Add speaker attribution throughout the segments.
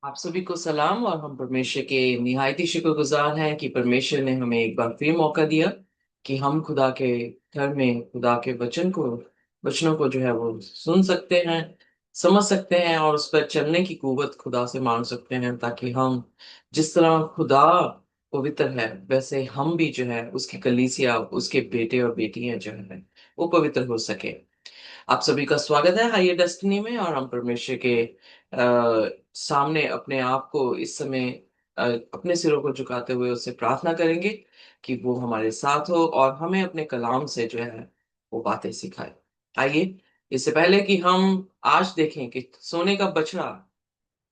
Speaker 1: आप सभी को सलाम। और हम परमेश्वर के निहायत ही शुक्रगुजार हैं कि परमेश्वर ने हमें एक बार फिर मौका दिया कि हम खुदा के घर में खुदा के वचनों को जो है वो सुन सकते हैं, समझ सकते हैं और उस पर चलने की कुवत खुदा से मांग सकते हैं, ताकि हम जिस तरह खुदा पवित्र है वैसे हम भी जो है उसकी कलीसिया, उसके बेटे और बेटियां जो है वो पवित्र हो सके। आप सभी का स्वागत है हायर डेस्टिनी में। और हम परमेश्वर के सामने अपने आप को इस समय अपने सिरों को झुकाते हुए उससे प्रार्थना करेंगे कि वो हमारे साथ हो और हमें अपने कलाम से जो है वो बातें सिखाए। आइए, इससे पहले कि हम आज देखें कि सोने का बछड़ा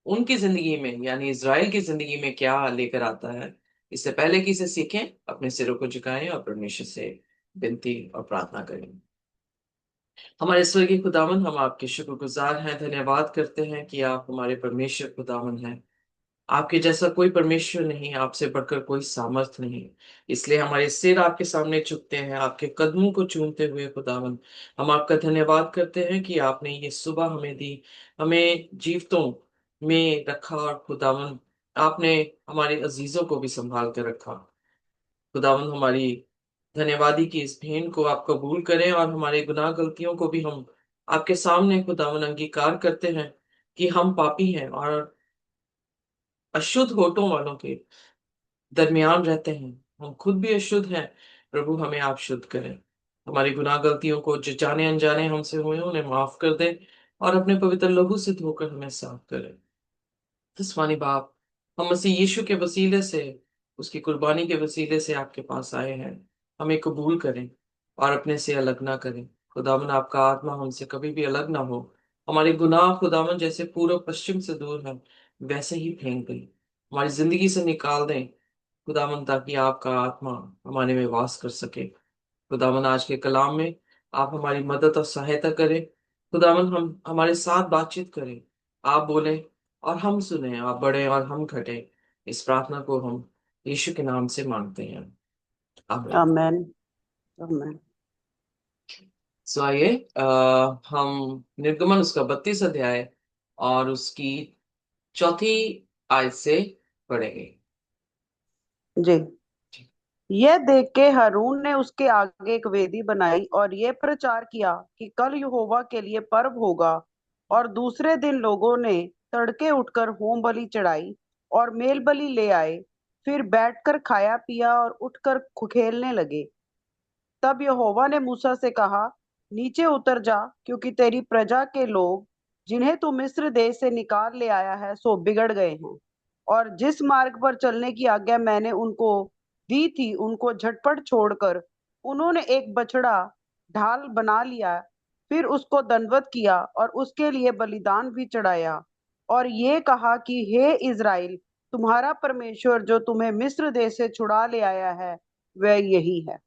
Speaker 1: उनकी जिंदगी में यानी इज़राइल की जिंदगी में क्या लेकर आता है, इससे पहले कि इसे सीखें, अपने सिरों को झुकाएं और परमेश्वर से विनती और प्रार्थना करें। हमारे स्वर्गीय खुदावन, हम आपके शुक्रगुजार हैं, धन्यवाद करते हैं कि आप हमारे परमेश्वर खुदावन हैं। आपके जैसा कोई परमेश्वर नहीं, आपसे बढ़कर कोई सामर्थ नहीं। इसलिए हमारे सिर आपके सामने झुकते हैं, आपके कदमों को चूमते हुए खुदावन। हम आपका धन्यवाद करते हैं कि आपने ये सुबह हमें दी, हमें जीवितों में रखा। और खुदावन, आपने हमारे अजीजों को भी संभाल कर रखा। खुदावन, हमारी धन्यवादी की इस भेंट को आप कबूल करें और हमारे गुनाह गलतियों को भी हम आपके सामने खुदावन अंगीकार करते हैं कि हम पापी हैं और अशुद्ध होठों वालों के दरमियान रहते हैं। हम खुद भी अशुद्ध हैं। प्रभु, हमें आप शुद्ध करें। हमारी गुनाह गलतियों को जो जाने अनजाने हमसे हुए उन्हें माफ कर दें और अपने पवित्र लहू से धोकर हमें साफ करें। आसमानी बाप, हम मसीह यीशु के वसीले से, उसकी कुर्बानी के वसीले से आपके पास आए हैं। हमें कबूल करें और अपने से अलग ना करें। खुदावन, आपका आत्मा हमसे कभी भी अलग ना हो। हमारे गुनाह खुदावन जैसे पूर्व पश्चिम से दूर हैं वैसे ही फेंक दें, हमारी जिंदगी से निकाल दें खुदावन, ताकि आपका आत्मा हमारे में वास कर सके। खुदावन, आज के कलाम में आप हमारी मदद और सहायता करें। खुदावन, हम हमारे साथ बातचीत करें, आप बोलें और हम सुने, आप बढ़े और हम घटे। इस प्रार्थना को हम यीशु के नाम से मांगते हैं, आमीन।
Speaker 2: आमेन। आमेन।
Speaker 1: सो आइए, हम निर्गमन उसका 32 अध्याय और उसकी चौथी आयत से पढ़ेंगे।
Speaker 2: जी। यह देख के हारून ने उसके आगे एक वेदी बनाई और ये प्रचार किया कि कल यहोवा के लिए पर्व होगा। और दूसरे दिन लोगों ने तड़के उठकर होम बलि चढ़ाई और मेल बलि ले आए। फिर बैठकर खाया पिया और उठकर खेलने लगे। तब यहोवा ने मूसा से कहा, नीचे उतर जा, क्योंकि तेरी प्रजा के लोग जिन्हें तू मिस्र देश से निकाल ले आया है सो बिगड़ गए हैं। और जिस मार्ग पर चलने की आज्ञा मैंने उनको दी थी उनको झटपट छोड़कर उन्होंने एक बछड़ा ढाल बना लिया। फिर उसको दंडवत किया और उसके लिए बलिदान भी चढ़ाया। और ये कहा कि हे इज़राइल, तुम्हारा परमेश्वर जो तुम्हें मिस्र देश से छुड़ा ले आया है वह यही है।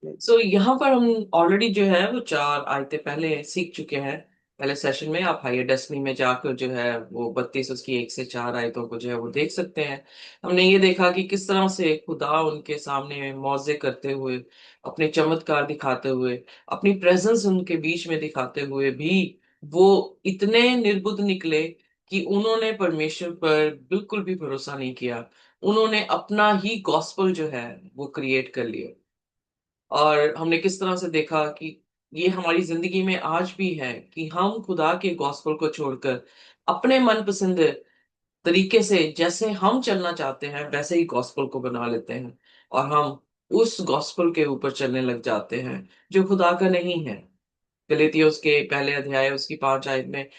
Speaker 1: सो यहाँ पर हम ऑलरेडी जो है वो 4 आयतें पहले सीख चुके हैं। पहले सेशन में आप हायर डेस्टिनी में जाकर जो है वो 32 उसकी 1 से 4 आयतों को जो है वो देख सकते हैं। हमने ये देखा कि किस तरह से खुदा उनके सामने मौजे करते हुए, अपने चमत्कार दिखाते हुए, अपनी प्रेजेंस उनके बीच में दिखाते हुए भी वो इतने निर्बुद्ध निकले कि उन्होंने परमेश्वर पर बिल्कुल भी भरोसा नहीं किया। उन्होंने अपना ही गॉस्पेल जो है वो क्रिएट कर लिया। और हमने किस तरह से देखा कि ये हमारी जिंदगी में आज भी है कि हम खुदा के गॉस्पेल को छोड़कर अपने मनपसंद तरीके से जैसे हम चलना चाहते हैं वैसे ही गॉस्पेल को बना लेते हैं और हम उस गॉस्पेल के ऊपर चलने लग जाते हैं जो खुदा का नहीं है। गलातियों उसके पहले अध्याय उसकी 5 आयत में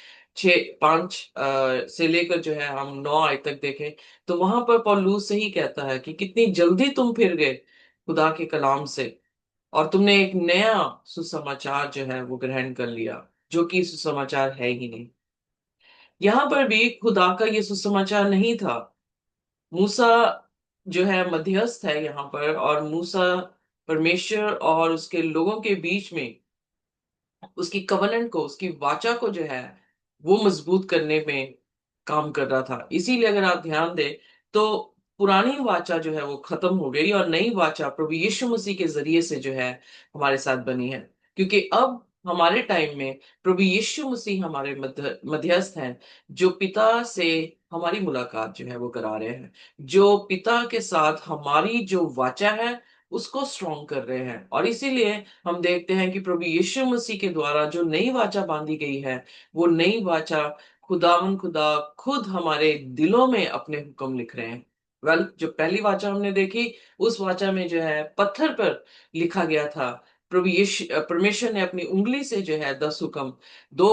Speaker 1: 5 से लेकर जो है हम 9 आयत तक देखें तो वहां पर पौलुस से ही कहता है कि कितनी जल्दी तुम फिर गए खुदा के कलाम से और तुमने एक नया सुसमाचार जो है वो ग्रहण कर लिया, जो कि सुसमाचार है ही नहीं। यहाँ पर भी खुदा का ये सुसमाचार नहीं था। मूसा जो है मध्यस्थ है यहाँ पर, और मूसा परमेश्वर और उसके लोगों के बीच में उसकी कवनेंट को, उसकी वाचा को जो है वो मजबूत करने में काम कर रहा था। इसीलिए अगर आप ध्यान दें तो पुरानी वाचा जो है वो खत्म हो गई और नई वाचा प्रभु यीशु मसीह के जरिए से जो है हमारे साथ बनी है। क्योंकि अब हमारे टाइम में प्रभु यीशु मसीह हमारे मध्यस्थ हैं, जो पिता से हमारी मुलाकात जो है वो करा रहे हैं, जो पिता के साथ हमारी जो वाचा है उसको स्ट्रॉन्ग कर रहे हैं। और इसीलिए हम देखते हैं कि प्रभु यीशु मसीह के द्वारा जो नई वाचा बांधी गई है, वो नई वाचा खुदावन खुदा खुद हमारे दिलों में अपने हुक्म लिख रहे हैं। जो पहली वाचा हमने देखी, उस वाचा में जो है पत्थर पर लिखा गया था। प्रभु यीशु परमेश्वर ने अपनी उंगली से जो है 10 हुक्म दो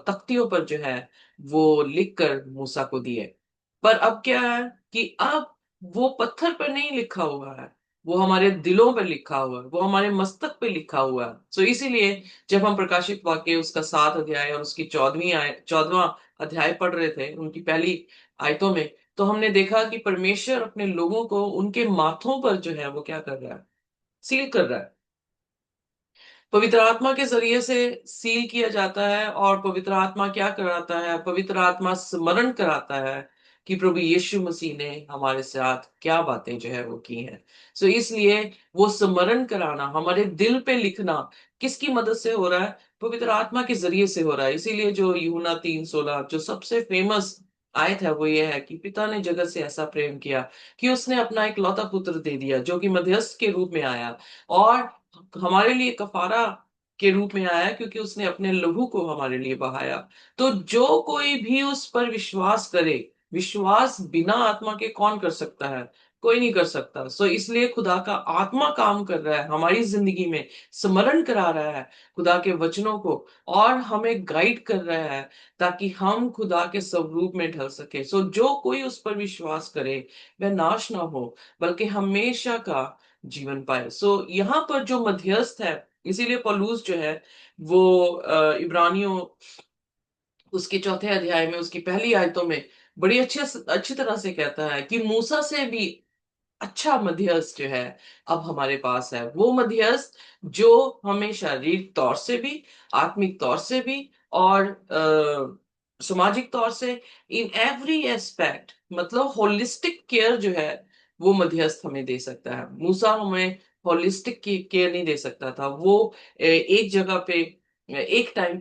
Speaker 1: तख्तियों पर जो है वो लिखकर मूसा को दिए। पर अब क्या है कि अब वो पत्थर पर नहीं लिखा हुआ है, वो हमारे दिलों पर लिखा हुआ है, वो हमारे मस्तक पे लिखा हुआ है। सो इसीलिए जब हम प्रकाशित वाक्य उसका 7 अध्याय और उसकी 14वां अध्याय पढ़ रहे थे, उनकी पहली आयतों में, तो हमने देखा कि परमेश्वर अपने लोगों को उनके माथों पर जो है वो क्या कर रहा है, सील कर रहा है। पवित्र आत्मा के जरिए से सील किया जाता है। और पवित्र आत्मा क्या कराता है? पवित्र आत्मा स्मरण कराता है कि प्रभु यीशु मसीह ने हमारे साथ क्या बातें जो है वो की हैं। सो इसलिए वो स्मरण कराना, हमारे दिल पे लिखना किसकी मदद से हो रहा है? पवित्र आत्मा के जरिए से हो रहा है। इसीलिए जो यूहन्ना 3:16 जो सबसे फेमस आयत है, वो ये है कि पिता ने जगत से ऐसा प्रेम किया कि उसने अपना एक लौता पुत्र दे दिया, जो कि मध्यस्थ के रूप में आया और हमारे लिए कफारा के रूप में आया, क्योंकि उसने अपने लहू को हमारे लिए बहाया। तो जो कोई भी उस पर विश्वास करे, विश्वास बिना आत्मा के कौन कर सकता है? कोई नहीं कर सकता। सो इसलिए खुदा का आत्मा काम कर रहा है हमारी जिंदगी में, स्मरण करा रहा है खुदा के वचनों को, और हमें गाइड कर रहा है ताकि हम खुदा के स्वरूप में ढल सके। सो जो कोई उस पर विश्वास करे, वह नाश ना हो बल्कि हमेशा का जीवन पाए। सो यहाँ पर जो मध्यस्थ है, इसीलिए पौलुस जो है वो इब्रानियों उसके 4 अध्याय में उसकी पहली आयतों में बड़ी अच्छी तरह से कहता है कि मूसा से भी अच्छा मध्यस्थ जो है अब हमारे पास है। वो मध्यस्थ जो हमें शारीरिक तौर से भी, आत्मिक तौर से भी और सामाजिक तौर से, इन एवरी एस्पेक्ट, मतलब होलिस्टिक केयर जो है वो मध्यस्थ हमें दे सकता है। मूसा हमें होलिस्टिक की केयर नहीं दे सकता था। वो एक जगह पे एक टाइम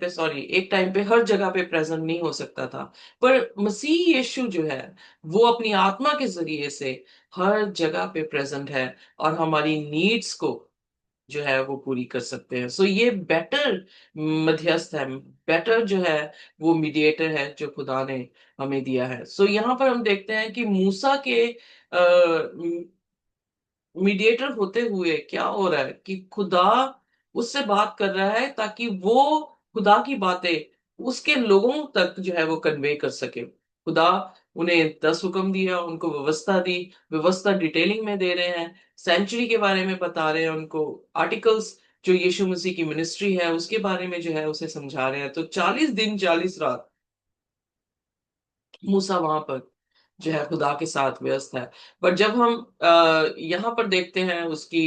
Speaker 1: पे हर जगह पे प्रेजेंट नहीं हो सकता था। पर मसीह यीशु जो है वो अपनी आत्मा के जरिए से हर जगह पे प्रेजेंट है और हमारी नीड्स को जो है वो पूरी कर सकते हैं। सो ये बेटर मध्यस्थ है, बेटर जो है वो मीडिएटर है जो खुदा ने हमें दिया है। सो यहाँ पर हम देखते हैं कि मूसा के मीडिएटर होते हुए क्या हो रहा है कि खुदा उससे बात कर रहा है ताकि वो खुदा की बातें उसके लोगों तक जो है वो कन्वे कर सके। खुदा उन्हें 10 हुक्म दिया, उनको व्यवस्था दी, व्यवस्था डिटेलिंग में दे रहे हैं, सेंचुरी के बारे में बता रहे हैं उनको, आर्टिकल्स जो यीशु मसीह की मिनिस्ट्री है उसके बारे में जो है उसे समझा रहे हैं। तो 40 दिन 40 रात मूसा वहां पर जो है खुदा के साथ व्यस्त है। पर जब हम यहाँ पर देखते हैं उसकी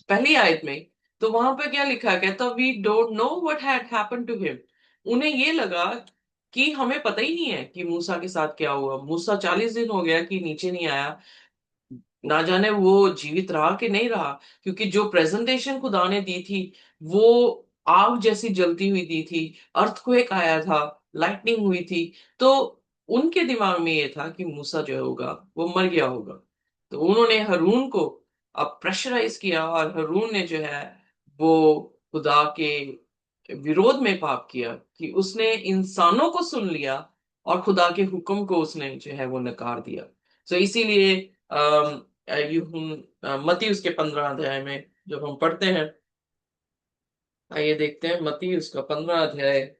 Speaker 1: पहली आयत में, तो वहां पे क्या लिखा है? कहता we don't know what had happened to him. उन्हें ये लगा कि हमें पता ही नहीं है कि मूसा के साथ क्या हुआ। मूसा 40 दिन हो गया कि नीचे नहीं आया, ना जाने वो जीवित रहा कि नहीं रहा, क्योंकि जो प्रेजेंटेशन खुदा ने दी थी वो आग जैसी जलती हुई दी थी, अर्थक्वेक आया था, लाइटनिंग हुई थी। तो उनके दिमाग में ये था कि मूसा जो होगा वो मर गया होगा। तो उन्होंने हारून को अब प्रेशराइज किया और हारून ने जो है वो खुदा के विरोध में पाप किया कि उसने इंसानों को सुन लिया और खुदा के हुक्म को उसने जो है वो नकार दिया। तो इसीलिए मत्ती उसके 15 अध्याय में जब हम पढ़ते हैं, आइए देखते हैं मत्ती उसका 15 अध्याय।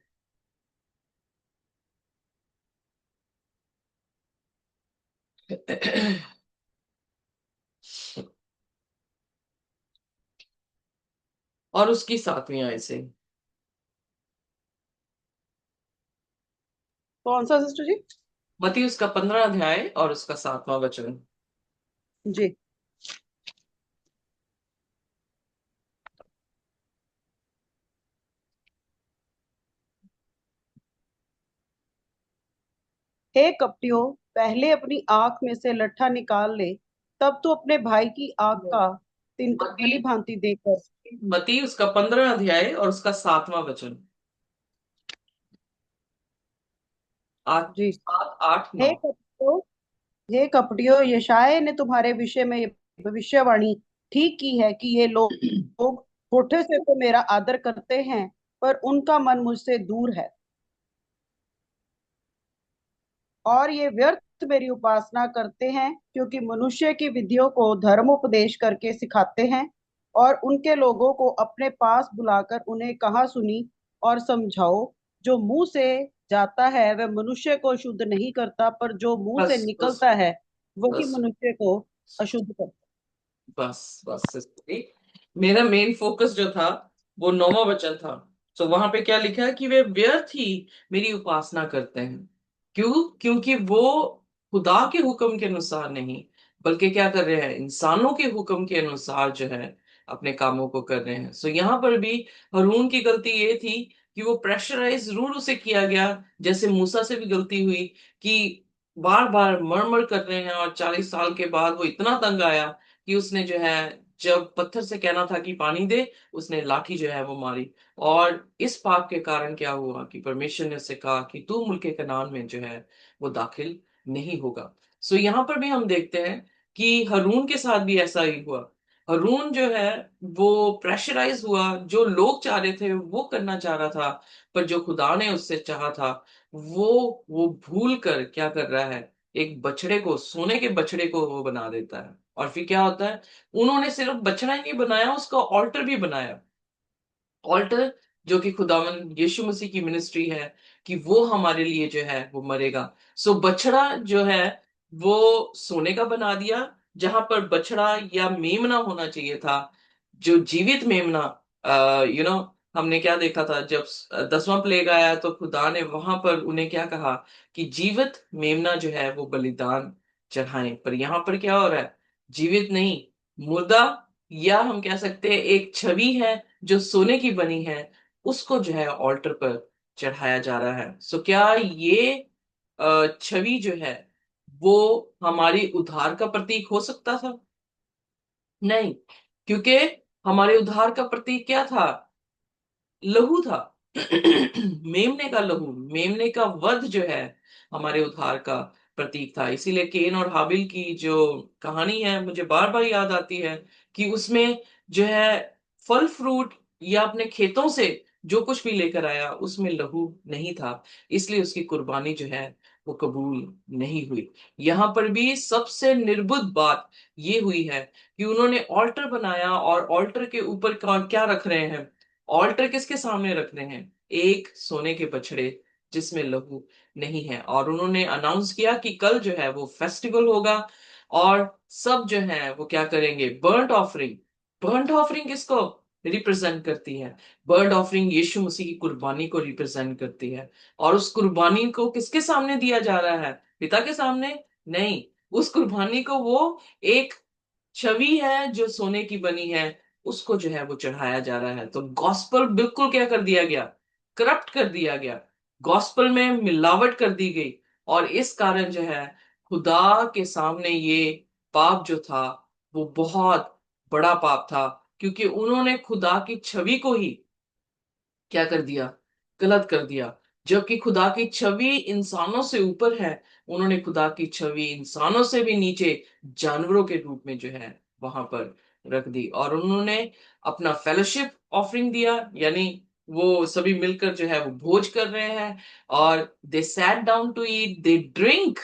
Speaker 1: और उसकी 7वीं आयत से।
Speaker 2: कौन सा सिस्टर जी?
Speaker 1: मत्ती उसका 15 अध्याय और उसका 7वां वचन।
Speaker 2: जी। हे कपटियों, पहले अपनी आंख में से लट्ठा निकाल ले, तब तो अपने भाई की आंख का तिनका
Speaker 1: मती,
Speaker 2: भली भांति देकर।
Speaker 1: मती उसका 15 अध्याय और उसका 7वां वचन। आठ,
Speaker 2: जी।
Speaker 1: 7, 8, 9।
Speaker 2: हे कपटियों, हे कपटियों, यशायाह ने तुम्हारे विषय में ये भविष्यवाणी ठीक की है कि ये लोग होठे से तो मेरा आदर करते हैं, पर उनका मन मुझसे दूर है, और ये व्यर्थ मेरी उपासना करते हैं, क्योंकि मनुष्य की विधियों को धर्मोपदेश करके सिखाते हैं, और उनके लोगों को अपने पास बुलाकर उन्हें कहा सुनी और समझाओ। जो मुंह से जाता है वह मनुष्य को शुद्ध नहीं करता, पर जो मुंह से
Speaker 1: बस बस
Speaker 2: निकलता है वही
Speaker 1: बस
Speaker 2: मनुष्य को अशुद्ध करता
Speaker 1: बस बस सिस्टर, मेरा मेन फोकस जो था वो 9वां वचन था। तो वहां पे क्या लिखा है कि वे व्यर्थ ही मेरी उपासना करते हैं। क्यों? क्योंकि वो खुदा के हुक्म के अनुसार नहीं, बल्कि क्या कर रहे हैं, इंसानों के हुक्म के अनुसार जो है अपने कामों को कर रहे हैं। सो यहाँ पर भी हारून की गलती ये थी कि वो प्रेशराइज रूल उसे किया गया, जैसे मूसा से भी गलती हुई कि बार बार मर कर रहे हैं, और 40 साल के बाद वो इतना तंग आया कि उसने जो है, जब पत्थर से कहना था कि पानी दे, उसने लाठी जो है वो मारी। और इस पाप के कारण क्या हुआ कि परमेश्वर ने उससे कहा कि तू मुल्के कनान में जो है वो दाखिल नहीं होगा। सो यहाँ पर भी हम देखते हैं कि हारून के साथ भी ऐसा ही हुआ। हारून जो है वो प्रेशराइज हुआ, जो लोग चाह रहे थे वो करना चाह रहा था, पर जो खुदा ने उससे चाहा था वो भूल कर क्या कर रहा है, एक बछड़े को, सोने के बछड़े को वो बना देता है। और फिर क्या होता है, उन्होंने सिर्फ बछड़ा ही नहीं बनाया, उसका ऑल्टर भी बनाया। ऑल्टर जो कि खुदावन यीशु मसीह की मिनिस्ट्री है, कि वो हमारे लिए जो है वो मरेगा। सो बछड़ा जो है वो सोने का बना दिया, जहां पर बछड़ा या मेमना होना चाहिए था, जो जीवित मेमना। हमने क्या देखा था जब 10वां प्लेग आया, तो खुदा ने वहां पर उन्हें क्या कहा कि जीवित मेमना जो है वो बलिदान चढ़ाएं। पर यहाँ पर क्या हो रहा है, जीवित नहीं, मुर्दा, या हम कह सकते हैं एक छवि है जो सोने की बनी है, उसको जो है ऑल्टर पर चढ़ाया जा रहा है। सो क्या ये छवि जो है वो हमारी उद्धार का प्रतीक हो सकता था? नहीं, क्योंकि हमारे उद्धार का प्रतीक क्या था? लहू था। मेमने का लहू, मेमने का वध जो है हमारे उद्धार का प्रतीक था। इसीलिए केन और हाबिल की जो कहानी है मुझे बार बार याद आती है, कि उसमें जो है फल फ्रूट या अपने खेतों से जो कुछ भी लेकर आया उसमें लहू नहीं था, इसलिए उसकी कुर्बानी जो है वो कबूल नहीं हुई। यहाँ पर भी सबसे निर्बुद्ध बात ये हुई है कि उन्होंने ऑल्टर बनाया, और ऑल्टर के ऊपर क्या रख रहे हैं, ऑल्टर किसके सामने रख रहे हैं, एक सोने के बछड़े जिसमें लहू नहीं है। और उन्होंने अनाउंस किया कि कल जो है वो फेस्टिवल होगा, और सब जो है वो क्या करेंगे, बर्ंट ऑफरिंग। बर्ंट ऑफरिंग किसको रिप्रेजेंट करती है? बर्ंट ऑफरिंग यीशु मसीह की कुर्बानी को रिप्रेजेंट करती है। और उस कुर्बानी को किसके सामने दिया जा रहा है? पिता के सामने? नहीं, उस कुर्बानी को वो एक छवि है जो सोने की बनी है, उसको जो है वो चढ़ाया जा रहा है। तो गॉस्पल बिल्कुल क्या कर दिया गया, करप्ट कर दिया गया, गॉस्पल में मिलावट कर दी गई। और इस कारण जो है खुदा के सामने ये पाप जो था वो बहुत बड़ा पाप था, क्योंकि उन्होंने खुदा की छवि को ही क्या कर दिया, गलत कर दिया। जबकि खुदा की छवि इंसानों से ऊपर है, उन्होंने खुदा की छवि इंसानों से भी नीचे जानवरों के रूप में जो है वहां पर रख दी। और उन्होंने अपना फेलोशिप ऑफरिंग दिया, यानी वो सभी मिलकर जो है वो भोज कर रहे हैं, और they sat down to eat, they drink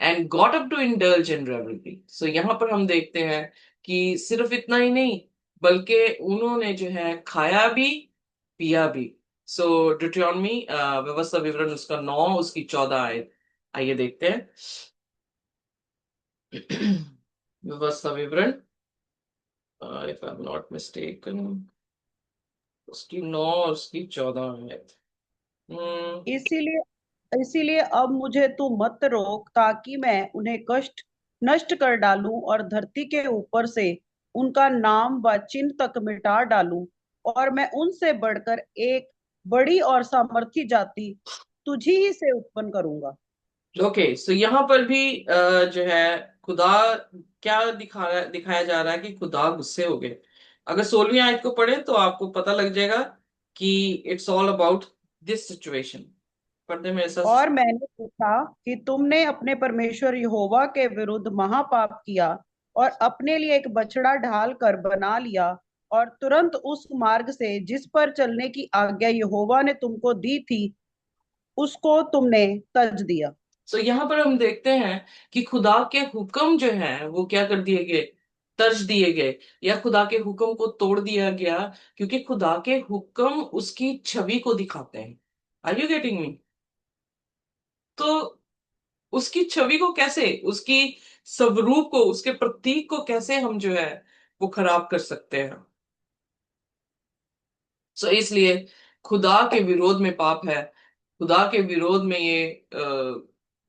Speaker 1: and got up to indulge in revelry. So यहाँ पर हम देखते हैं कि सिर्फ इतना ही नहीं, बल्कि उन्होंने जो है खाया भी, पिया भी। सो ड्यूटोनॉमी, व्यवस्था विवरण उसका 9 उसकी 14 आयत, आइए देखते हैं। व्यवस्था विवरण, if I am not mistaken, उसकी 9 और उसकी 14 आयत। हम्म।
Speaker 2: इसीलिए इसीलिए अब मुझे तू मत रोक, ताकि मैं उन्हें कष्ट नष्ट कर डालूं और धरती के ऊपर से उनका नाम व चिन्ह तक मिटा डालूं, और मैं उनसे बढ़कर एक बड़ी और सामर्थी जाति तुझी ही से उत्पन्न करूंगा।
Speaker 1: ओके, सो यहाँ पर भी जो है खुदा क्या दिखाया जा रहा है कि खुदा गुस्से हो गए। अगर 16वीं आयत को पढ़े तो आपको पता लग जाएगा कि it's all about this situation. पढ़ने में ऐसा।
Speaker 2: और मैंने पूछा कि तुमने अपने परमेश्वर यहोवा के विरुद्ध महापाप किया और अपने लिए एक बछड़ा ढाल कर बना लिया, और तुरंत उस मार्ग से जिस पर चलने की आज्ञा यहोवा ने तुमको दी थी उसको तुमने तज दिया।
Speaker 1: सो यहाँ पर हम देखते हैं कि खुदा के हुक्म जो है वो क्या कर दिए गए, तर्ज दिए गए, या खुदा के हुक्म को तोड़ दिया गया, क्योंकि खुदा के हुक्म उसकी छवि को दिखाते हैं। Are you getting me? तो उसकी छवि को कैसे, उसकी स्वरूप को, उसके प्रतीक को कैसे हम जो है वो खराब कर सकते हैं? सो इसलिए खुदा के विरोध में पाप है। खुदा के विरोध में ये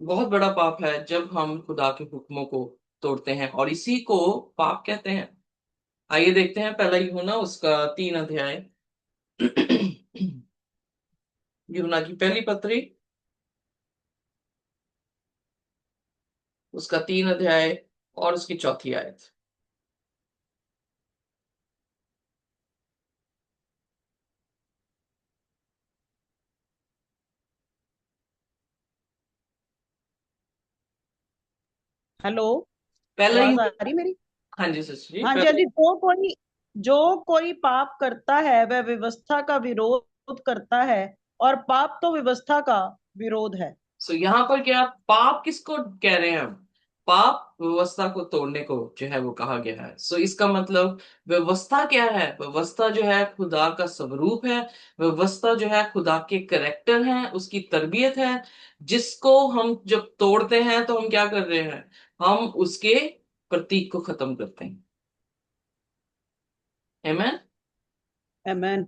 Speaker 1: बहुत बड़ा पाप है जब हम खुदा के हुक्मों को तोड़ते हैं, और इसी को पाप कहते हैं। आइए देखते हैं पहला यूहन्ना उसका 3 अध्याय। यूहन्ना की पहली पत्री उसका 3 अध्याय और उसकी चौथी आयत।
Speaker 2: हेलो,
Speaker 1: पहला
Speaker 2: आवाज आ
Speaker 1: यूहन्ना।
Speaker 2: रही मेरी?
Speaker 1: हाँ जी सच जी,
Speaker 2: हाँ जी, हाँ
Speaker 1: पहला।
Speaker 2: जी। जो कोई पाप करता है वह व्यवस्था का विरोध करता है, और पाप तो व्यवस्था का विरोध है।
Speaker 1: सो यहाँ पर क्या पाप किसको कह रहे हैं हम? पाप व्यवस्था को तोड़ने को जो है वो कहा गया है। सो इसका मतलब व्यवस्था क्या है? व्यवस्था जो है खुदा का स्वरूप है। व्यवस्था जो है खुदा के करेक्टर है, उसकी तरबियत है, जिसको हम जब तोड़ते हैं तो हम क्या कर रहे हैं? हम उसके प्रतीक को खत्म करते हैं। Amen?
Speaker 2: आमेन।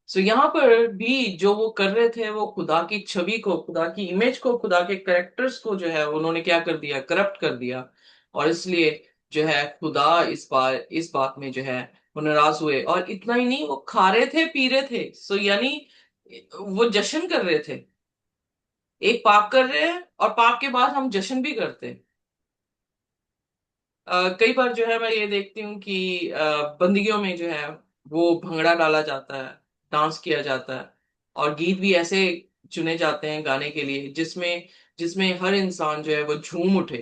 Speaker 1: सो यहाँ पर भी जो वो कर रहे थे, वो खुदा की छवि को, खुदा की इमेज को, खुदा के करेक्टर्स को जो है उन्होंने क्या कर दिया, करप्ट कर दिया। और इसलिए जो है खुदा इस बात में जो है वो नाराज हुए। और इतना ही नहीं, वो खा रहे थे पी रहे थे, सो यानी वो जश्न कर रहे थे। एक पाप कर रहे हैं और पाप के बाद हम जश्न भी करते हैं। कई बार जो है मैं ये देखती हूँ कि बंदियों में जो है वो भंगड़ा डाला जाता है, डांस किया जाता है, और गीत भी ऐसे चुने जाते हैं गाने के लिए जिसमें जिसमें हर इंसान जो है वो झूम उठे।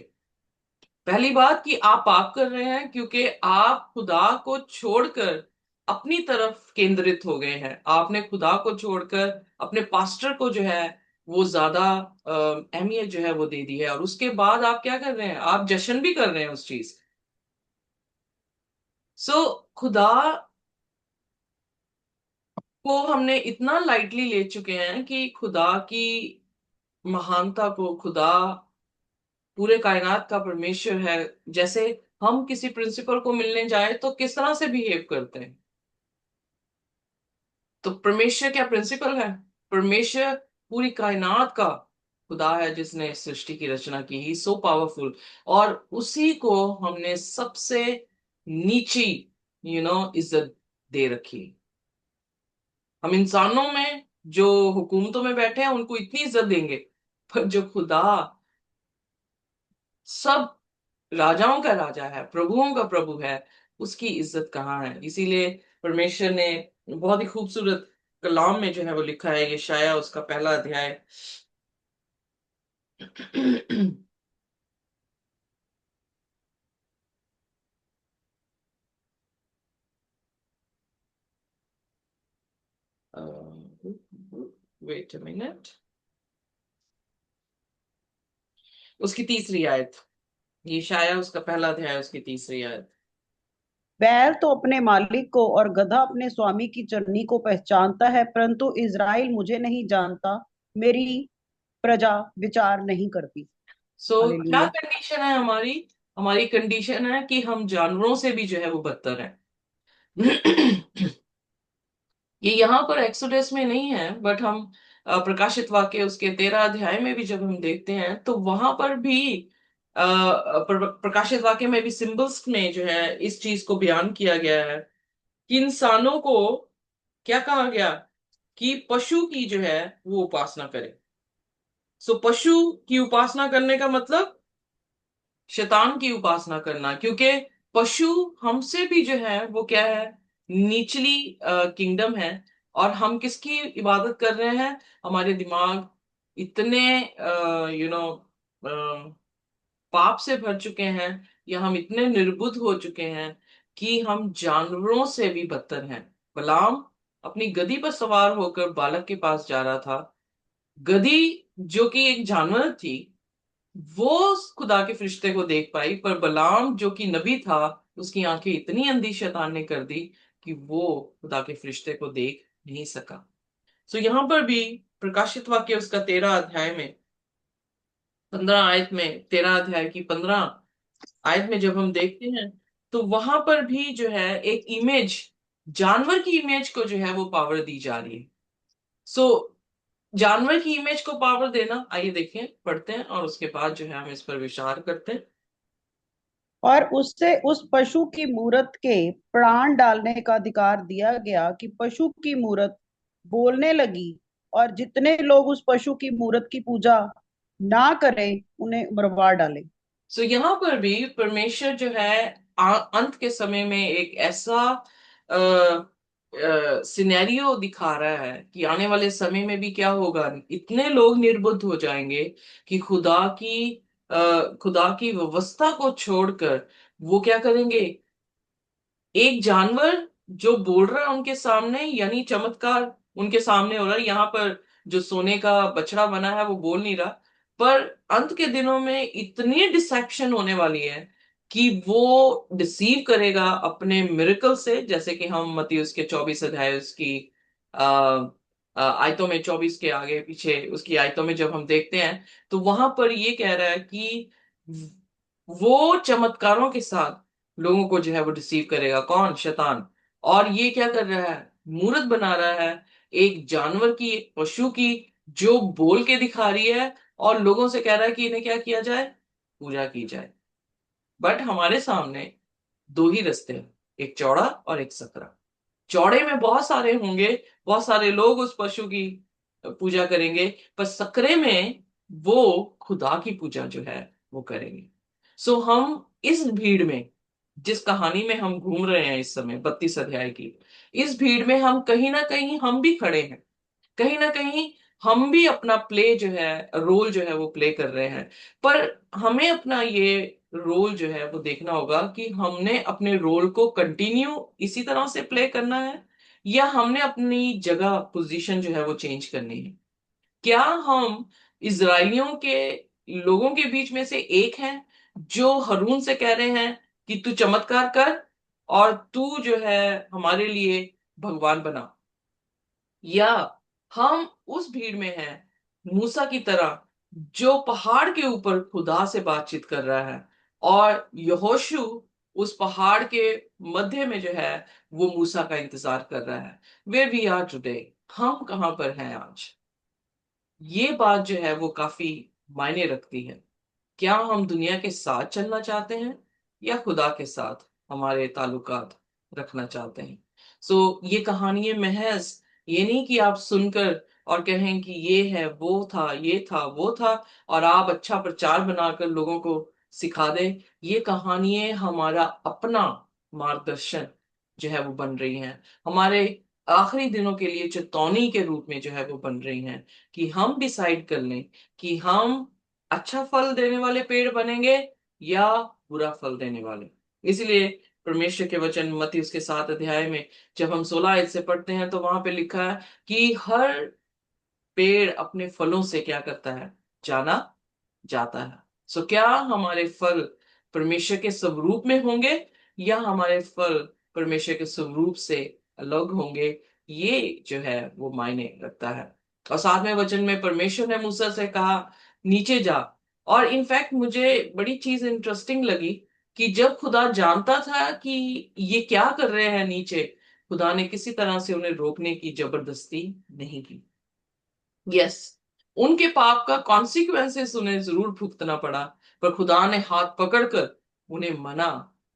Speaker 1: पहली बात कि आप पाप कर रहे हैं क्योंकि आप खुदा को छोड़कर अपनी तरफ केंद्रित हो गए हैं। आपने खुदा को छोड़कर अपने पास्टर को जो है वो ज्यादा अहमियत जो है वो दे दी है, और उसके बाद आप क्या कर रहे हैं, आप जश्न भी कर रहे हैं उस चीज। सो खुदा को हमने इतना लाइटली ले चुके हैं कि खुदा की महानता को, खुदा पूरे कायनात का परमेश्वर है, जैसे हम किसी प्रिंसिपल को मिलने जाए तो किस तरह से बिहेव करते हैं। तो परमेश्वर क्या प्रिंसिपल है? परमेश्वर पूरी कायनात का खुदा है जिसने सृष्टि की रचना की, ही सो पावरफुल। और उसी को हमने सबसे नीची इज्जत दे रखी। हम इंसानों में जो हुकूमतों में बैठे हैं उनको इतनी इज्जत देंगे, पर जो खुदा सब राजाओं का राजा है, प्रभुओं का प्रभु है, उसकी इज्जत कहाँ है? इसीलिए परमेश्वर ने बहुत ही खूबसूरत कलाम में जो है वो लिखा है, ये शाया उसका पहला अध्याय। वेट अ मिनट, उसकी तीसरी आयत। ये शाया उसका पहला अध्याय उसकी तीसरी आयत।
Speaker 2: बैल तो अपने मालिक को और गधा अपने स्वामी की चरनी को पहचानता है, परंतु इज़राइल मुझे नहीं जानता, मेरी प्रजा विचार नहीं करती।
Speaker 1: सो क्या
Speaker 2: हालेलुया।
Speaker 1: कंडीशन है हमारी? हमारी कंडीशन है कि हम जानवरों से भी जो है वो बदतर हैं। ये यहाँ पर एक्सोडस में नहीं है, बट हम प्रकाशित वाक्य उसके 13 अध्याय में भी जब हम देखते हैं तो वहां पर भी प्रकाशित वाक्य में भी सिंबल्स में जो है इस चीज को बयान किया गया है कि इंसानों को क्या कहा गया, कि पशु की जो है वो उपासना करे। सो पशु की उपासना करने का मतलब शैतान की उपासना करना, क्योंकि पशु हमसे भी जो है वो क्या है, निचली किंगडम है। और हम किसकी इबादत कर रहे हैं? हमारे दिमाग इतने पाप से भर चुके हैं, या हम इतने निर्बुद्ध हो चुके हैं कि हम जानवरों से भी बदतर हैं। बलाम अपनी गधी पर सवार होकर बालक के पास जा रहा था। गधी, जो कि एक जानवर थी, वो उस खुदा के फरिश्ते को देख पाई, पर बलाम जो कि नबी था, उसकी आंखें इतनी अंधी शैतान ने कर दी कि वो खुदा के फरिश्ते को देख नहीं सका। सो यहां पर भी प्रकाशित वाक्य उसका 13 अध्याय में 15 आयत में, 13 अध्याय की 15 आयत में जब हम देखते हैं, तो वहां पर भी जो है एक इमेज, जानवर की इमेज को जो है वो पावर दी जा रही है। सो जानवर की इमेज को पावर देना, आइए देखें, पढ़ते हैं और उसके बाद जो है हम इस पर विचार करते हैं।
Speaker 2: और उससे उस पशु की मूरत के प्राण डालने का अधिकार दिया गया कि पशु की मूरत बोलने लगी, और जितने लोग उस पशु की मूरत की पूजा ना करें उन्हें मरवा डाले।
Speaker 1: सो यहाँ पर भी परमेश्वर जो है अंत के समय में एक ऐसा सिनेरियो दिखा रहा है कि आने वाले समय में भी क्या होगा, इतने लोग निर्बुद्ध हो जाएंगे कि खुदा की व्यवस्था को छोड़कर वो क्या करेंगे, एक जानवर जो बोल रहा है उनके सामने, यानी चमत्कार उनके सामने हो रहा है। यहाँ पर जो सोने का बछड़ा बना है वो बोल नहीं रहा, पर अंत के दिनों में इतनी डिसेप्शन होने वाली है कि वो डिसीव करेगा अपने मिरेकल से। जैसे कि हम मत्ती उसके 24 अध्याय उसकी आ, आयतों में, 24 के आगे पीछे उसकी आयतों में जब हम देखते हैं, तो वहां पर ये कह रहा है कि वो चमत्कारों के साथ लोगों को जो है वो डिसीव करेगा। कौन? शैतान। और ये क्या कर रहा है? मूर्त बना रहा है, एक जानवर की, एक पशु की, जो बोल के दिखा रही है और लोगों से कह रहा है कि इन्हें क्या किया जाए? पूजा की जाए। बट हमारे सामने दो ही रास्ते हैं, एक चौड़ा और एक सकरा। चौड़े में बहुत सारे होंगे, बहुत सारे लोग उस पशु की पूजा करेंगे, पर सकरे में वो खुदा की पूजा जो है वो करेंगे। सो हम इस भीड़ में, जिस कहानी में हम घूम रहे हैं इस समय 32 अध्याय की, इस भीड़ में हम कहीं ना कहीं हम भी खड़े हैं, कहीं ना कहीं हम भी अपना प्ले जो है, रोल जो है वो प्ले कर रहे हैं। पर हमें अपना ये रोल जो है वो देखना होगा कि हमने अपने रोल को कंटिन्यू इसी तरह से प्ले करना है, या हमने अपनी जगह, पोजीशन जो है वो चेंज करनी है। क्या हम इजरायलियों के लोगों के बीच में से एक हैं जो हरून से कह रहे हैं कि तू चमत्कार कर और तू जो है हमारे लिए भगवान बना, या हम उस भीड़ में हैं मूसा की तरह, जो पहाड़ के ऊपर खुदा से बातचीत कर रहा है, और यहोशू उस पहाड़ के मध्य में जो है वो मूसा का इंतजार कर रहा है। वे वी आर टुडे, हम कहां पर हैं आज? ये बात जो है वो काफी मायने रखती है। क्या हम दुनिया के साथ चलना चाहते हैं, या खुदा के साथ हमारे ताल्लुकात रखना चाहते हैं? ये कहानी है महज, ये नहीं कि आप सुनकर और कहें कि ये है, वो था, ये था, वो था, और आप अच्छा प्रचार बनाकर लोगों को सिखा दें। ये कहानी है हमारा अपना मार्गदर्शन जो है वो बन रही है, हमारे आखिरी दिनों के लिए चेतावनी के रूप में जो है वो बन रही हैं, कि हम डिसाइड कर लें कि हम अच्छा फल देने वाले पेड़ बनेंगे या बुरा फल देने वाले। इसलिए परमेश्वर के वचन मत्ती उसके 7 अध्याय में जब हम 16 आयत से पढ़ते हैं, तो वहां पे लिखा है कि हर पेड़ अपने फलों से क्या करता है? जाना जाता है। क्या हमारे फल परमेश्वर के स्वरूप में होंगे, या हमारे फल परमेश्वर के स्वरूप से अलग होंगे? ये जो है वो मायने रखता है। और साथ में वचन में परमेश्वर ने मूसा से कहा, नीचे जा। और इनफैक्ट मुझे बड़ी चीज इंटरेस्टिंग लगी कि जब खुदा जानता था कि ये क्या कर रहे हैं नीचे, खुदा ने किसी तरह से उन्हें रोकने की जबरदस्ती नहीं की। यस, उनके पाप का कॉन्सिक्वेंसेस उन्हें जरूर भुगतना पड़ा, पर खुदा ने हाथ पकड़कर उन्हें मना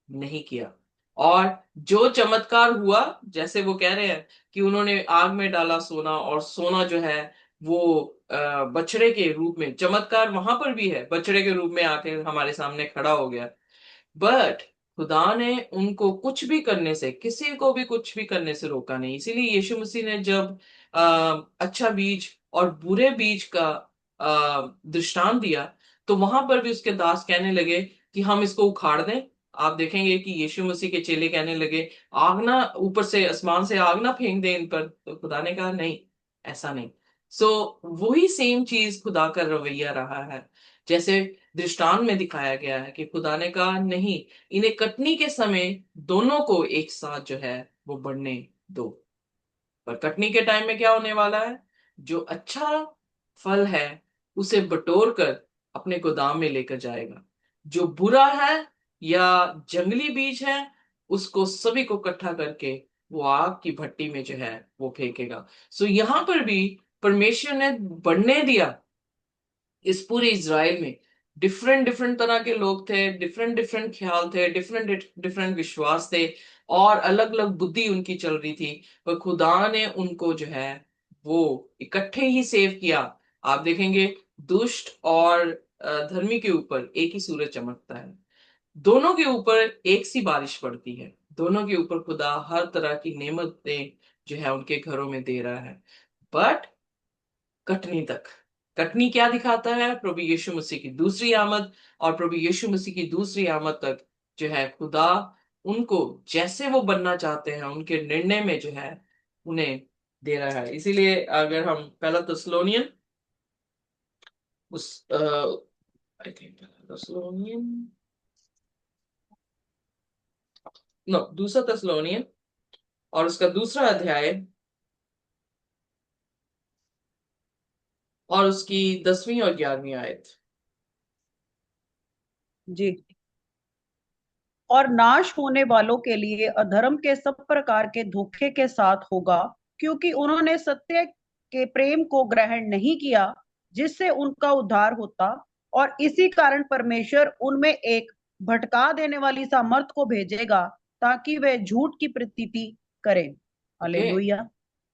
Speaker 1: नहीं किया। और जो चमत्कार हुआ, जैसे वो कह रहे हैं कि उन्होंने आग में डाला सोना, और सोना जो है वो बछड़े के रूप में, चमत्कार वहां पर भी है, बछड़े के रूप में आके हमारे सामने खड़ा हो गया। बट खुदा ने उनको कुछ भी करने से, किसी को भी कुछ भी करने से रोका नहीं। इसीलिए यीशु मसीह ने जब अच्छा बीज और बुरे बीज का दृष्टांत दिया, तो वहां पर भी उसके दास कहने लगे कि हम इसको उखाड़ दें। आप देखेंगे कि यीशु मसीह के चेले कहने लगे, आग ना, ऊपर से आसमान से आग ना फेंक दें इन पर। तो खुदा ने कहा नहीं, ऐसा नहीं। सो वही सेम चीज खुदा का रवैया रहा है। जैसे दृष्टांत में दिखाया गया है कि खुदा ने कहा नहीं, इन्हें कटनी के समय दोनों को एक साथ जो है वो बढ़ने दो। पर कटनी के टाइम में क्या होने वाला है? जो अच्छा फल है उसे बटोर कर अपने गोदाम में लेकर जाएगा। जो बुरा है या जंगली बीज है, उसको सभी को इकट्ठा करके वो आग की भट्टी में जो है वो फेंकेगा। सो यहां पर भी परमेश्वर ने बढ़ने दिया। इस पूरे इज़राइल में डिफरेंट डिफरेंट तरह के लोग थे, डिफरेंट डिफरेंट ख्याल थे, डिफरेंट डिफरेंट विश्वास थे, और अलग अलग बुद्धि उनकी चल रही थी। पर खुदा ने उनको जो है वो इकट्ठे ही सेव किया। आप देखेंगे दुष्ट और धर्मी के ऊपर एक ही सूरज चमकता है। दोनों के ऊपर एक सी बारिश पड़ती है। दोनों के ऊपर खुदा हर तरह की नेमतें जो है उनके घरों में दे रहा है। बट कटनी तक, कटनी क्या दिखाता है? प्रभु यीशु मसीह की दूसरी आमद। और प्रभु यीशु मसीह की दूसरी आमद तक जो है खुदा उनको जैसे वो बनना चाहते हैं उनके निर्णय में जो है उन्हें दे रहा है। इसीलिए अगर हम पहला तस्सलोनियन उस आई थिंक पहला तस्सलोनियन, नो, दूसरा तस्सलोनियन और उसका दूसरा अध्याय और उसकी 10वीं और 11वीं आयत।
Speaker 2: जी। और नाश होने वालों के लिए अधर्म के सब प्रकार के धोखे के साथ होगा, क्योंकि उन्होंने सत्य के प्रेम को ग्रहण नहीं किया जिससे उनका उद्धार होता। और इसी कारण परमेश्वर उनमें एक भटका देने वाली सामर्थ को भेजेगा ताकि वे झूठ की प्रतीति करें।
Speaker 1: ओके।
Speaker 2: हालेलुया।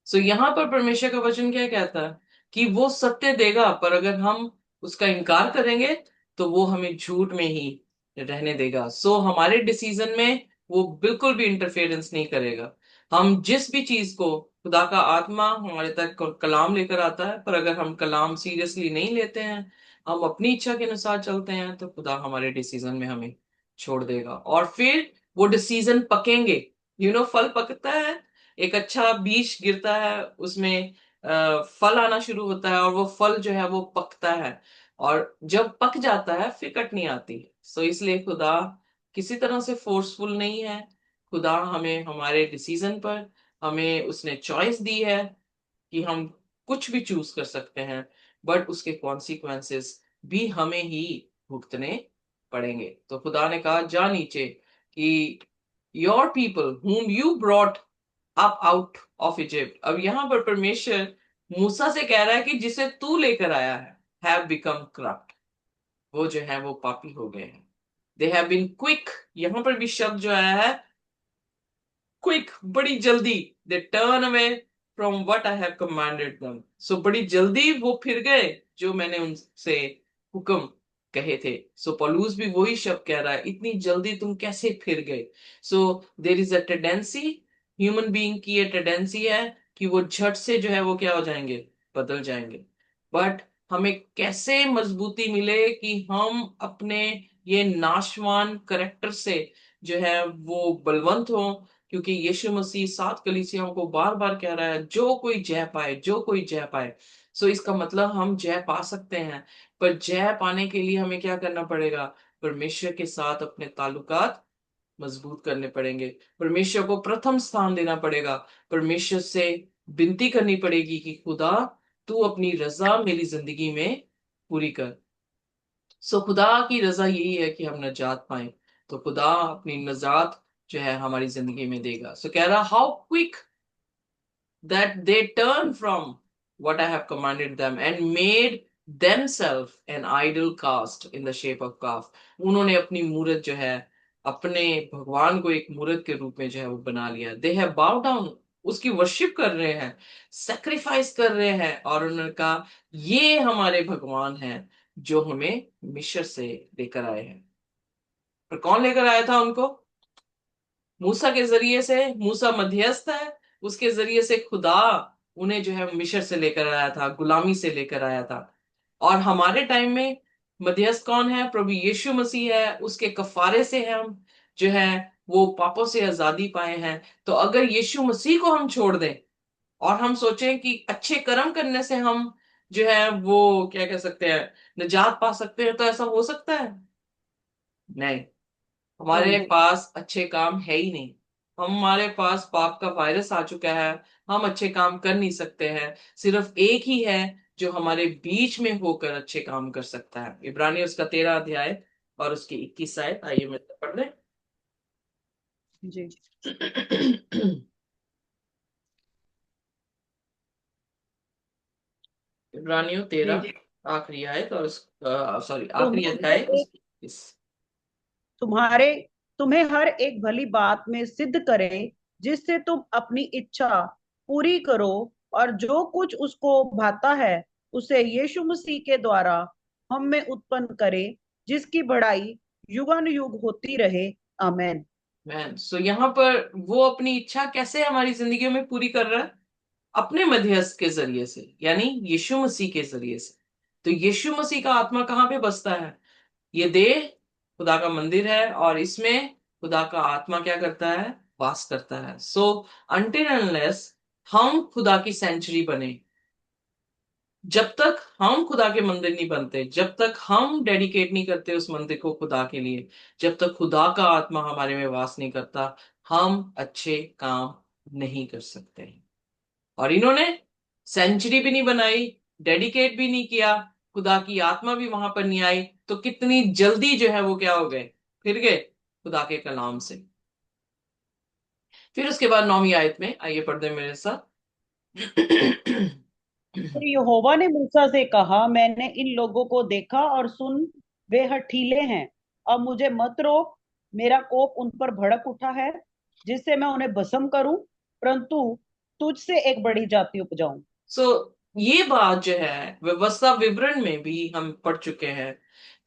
Speaker 1: सो यहाँ पर परमेश्वर का वचन क्या कहता है? कि वो सत्य देगा, पर अगर हम उसका इनकार करेंगे तो वो हमें झूठ में ही रहने देगा। सो हमारे डिसीजन में वो बिल्कुल भी इंटरफेरेंस नहीं करेगा। हम जिस भी चीज को, खुदा का आत्मा हमारे तक कलाम लेकर आता है, पर अगर हम कलाम सीरियसली नहीं लेते हैं, हम अपनी इच्छा के अनुसार चलते हैं, तो खुदा हमारे डिसीजन में हमें छोड़ देगा। और फिर वो डिसीजन पकेंगे। फल पकता है। एक अच्छा बीज गिरता है, उसमें फल आना शुरू होता है, और वो फल जो है वो पकता है। और जब पक जाता है फिर कटनी आती है। सो इसलिए खुदा किसी तरह से फोर्सफुल नहीं है। खुदा हमें हमारे डिसीजन पर, हमें उसने चॉइस दी है कि हम कुछ भी चूज कर सकते हैं। बट उसके कॉन्सिक्वेंसेस भी हमें ही भुगतने पड़ेंगे। तो खुदा ने कहा जा नीचे कि your people whom you brought up out of Egypt। अब यहां पर परमेश्वर मूसा से कह रहा है कि जिसे तू लेकर आया है have become corrupt। वो जो है वो पापी हो गए हैं। They have been quick. यहां पर भी शब्द जो आया है क्विक, बड़ी जल्दी। They turn away from what I have commanded them. So बड़ी जल्दी वो फिर गए जो मैंने उनसे हुक्म कहे थे। सो पौलुस भी वही शब्द कह रहा है, इतनी जल्दी तुम कैसे फिर गए? So there is a tendency, human being की ये टेंडेंसी है कि वो झट से जो है वो क्या हो जाएंगे, बदल जाएंगे। बट हमें कैसे मजबूती मिले कि हम अपने ये नाशवान करेक्टर से जो है वो बलवंत हो? क्योंकि यीशु मसीह 7 कलीसियाओं को बार बार कह रहा है जो कोई जय पाए, जो कोई जय पाए। सो इसका मतलब हम जय पा सकते हैं। पर जय पाने के लिए हमें क्या करना पड़ेगा? परमेश्वर के साथ अपने ताल्लुकात मजबूत करने पड़ेंगे। परमेश्वर को प्रथम स्थान देना पड़ेगा। परमेश्वर से विनती करनी पड़ेगी कि खुदा तू अपनी रजा मेरी जिंदगी में पूरी कर। सो खुदा की रजा यही है कि हम नजात पाए। तो खुदा अपनी नजात जो है हमारी जिंदगी में देगा। सो कह रहा, how quick that they turn from what I have commanded them and made themselves an idol cast in the shape of calf। उन्होंने अपनी मूरत जो है, अपने भगवान को एक मूरत के रूप में जो है वो बना लिया। They have bowed down उसकी वर्शिप कर रहे हैं, सेक्रीफाइस कर रहे हैं, और उन्होंने कहा ये हमारे भगवान हैं जो हमें मिस्र से लेकर आए हैं। पर कौन लेकर आया था उनको? मूसा के जरिए से। मूसा मध्यस्थ है, उसके जरिए से खुदा उन्हें जो है मिस्र से लेकर आया था, गुलामी से लेकर आया था। और हमारे टाइम में मध्यस्थ कौन है? प्रभु यीशु मसीह है। उसके कफारे से हम जो है वो पापों से आजादी पाए हैं। तो अगर यीशु मसीह को हम छोड़ दें और हम सोचें कि अच्छे कर्म करने से हम जो है वो क्या कह सकते हैं, निजात पा सकते हैं, तो ऐसा हो सकता है? नहीं।
Speaker 2: हाँ
Speaker 1: हमारे
Speaker 2: जी।
Speaker 1: पास अच्छे काम है ही नहीं। हमारे पास पाप का वायरस आ चुका है। हम अच्छे काम कर नहीं सकते हैं। सिर्फ एक ही है जो हमारे बीच में होकर अच्छे काम कर सकता है। इब्रानी उसका 13 अध्याय और उसकी 21 आयत, आइए मैं पढ़ लें।
Speaker 2: जी
Speaker 1: इब्रानियों
Speaker 2: जी।
Speaker 1: 13 आखिरी आयत और सॉरी आखिरी
Speaker 2: तुम्हें हर
Speaker 1: अध्याय
Speaker 2: एक
Speaker 1: उसकी 21।
Speaker 2: तुम्हारे तुम्हें हर एक भली बात में सिद्ध करे, जिससे तुम अपनी इच्छा पूरी करो, और जो कुछ उसको भाता है उसे यीशु मसीह के द्वारा हम में उत्पन्न करे, जिसकी बढ़ाई युगानुयुग होती रहे। आमेन।
Speaker 1: मैन सो यहाँ पर वो अपनी इच्छा कैसे हमारी जिंदगी में पूरी कर रहा है? अपने मध्यस्थ के जरिए से, यानी यीशु मसीह के जरिए से। तो यीशु मसीह का आत्मा कहाँ पे बसता है? ये देह खुदा का मंदिर है, और इसमें खुदा का आत्मा क्या करता है? वास करता है। सो अनटिल अनलेस हम खुदा की सेंचुरी बने, जब तक हम खुदा के मंदिर नहीं बनते, जब तक हम डेडिकेट नहीं करते उस मंदिर को खुदा के लिए, जब तक खुदा का आत्मा हमारे में वास नहीं करता, हम अच्छे काम नहीं कर सकते। और इन्होंने सेंचुरी भी नहीं बनाई, डेडिकेट भी नहीं किया, खुदा की आत्मा भी वहां पर नहीं आई, तो कितनी जल्दी जो है वो क्या हो गए? फिर गए खुदा के कलाम से। फिर उसके बाद 9वीं आयत में आइए पढ़ते हैं मेरे साथ।
Speaker 2: फिर यहोवा ने मूसा से कहा, मैंने इन लोगों को देखा और सुन, वे हठीले हैं। अब मुझे मत रोक, मेरा कोप उन पर भड़क उठा है, जिससे मैं उन्हें भस्म करूं, परंतु तुझसे एक बड़ी जाति उपजाऊं।
Speaker 1: सो ये बात जो है व्यवस्था विवरण में भी हम पढ़ चुके हैं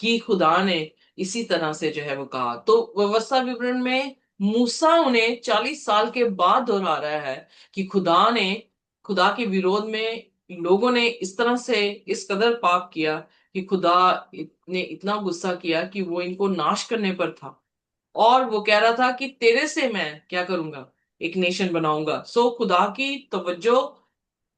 Speaker 1: कि खुदा ने इसी तरह से जो है वो कहा। तो व्यवस्था विवरण में मूसा उन्हें 40 साल के बाद दोहरा रहा है कि खुदा के विरोध में लोगों ने इस तरह से इस कदर पाप किया कि खुदा ने इतना गुस्सा किया कि वो इनको नाश करने पर था। और वो कह रहा था कि तेरे से मैं क्या करूंगा? एक नेशन बनाऊंगा। सो खुदा की तवज्जो